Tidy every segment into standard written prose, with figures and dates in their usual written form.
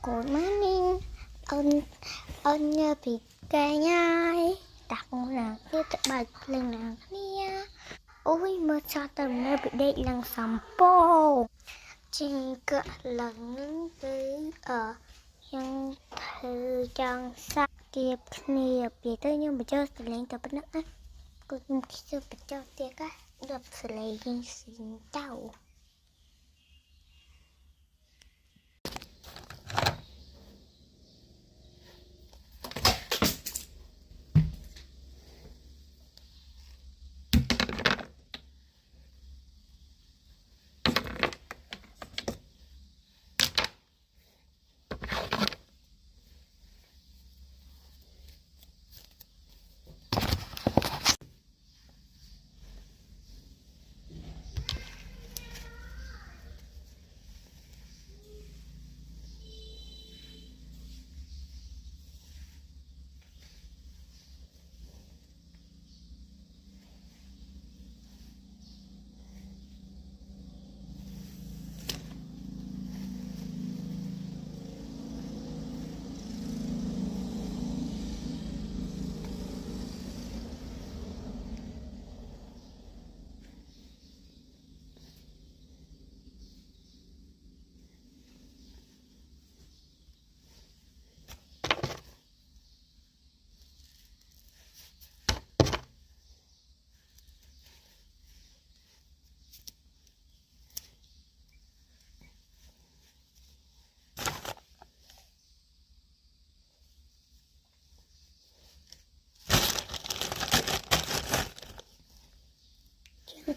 Good morning. Ơn nhờ bị cây nhai đặt là cái bài lên là nia. Ôi mơ cho tầm nơi bị đệ lần sắm bồ. Trên cỡ lần tới ở nhưng thư trang sắc kiếp nè bị tới nhưng mà cho sự lên tập nước á. Cô cũng khi xưa bị cho tiếc á. Đập sự lên xin tao.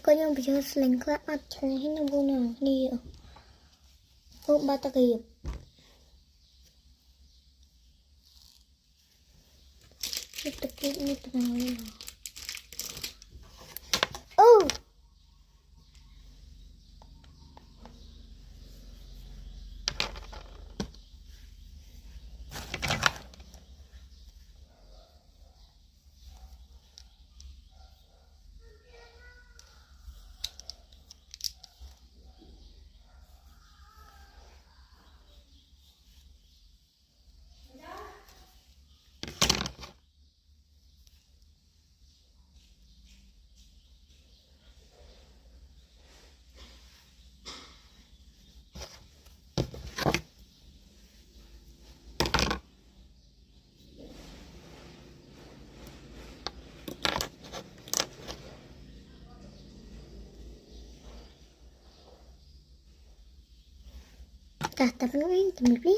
Có những bây giờ sling clap mặt chẳng hết nó vô nào đi ạ. Hôm ba ta kịp. Kita kịp ini tenang. Oh. Tập nó tụi mình biết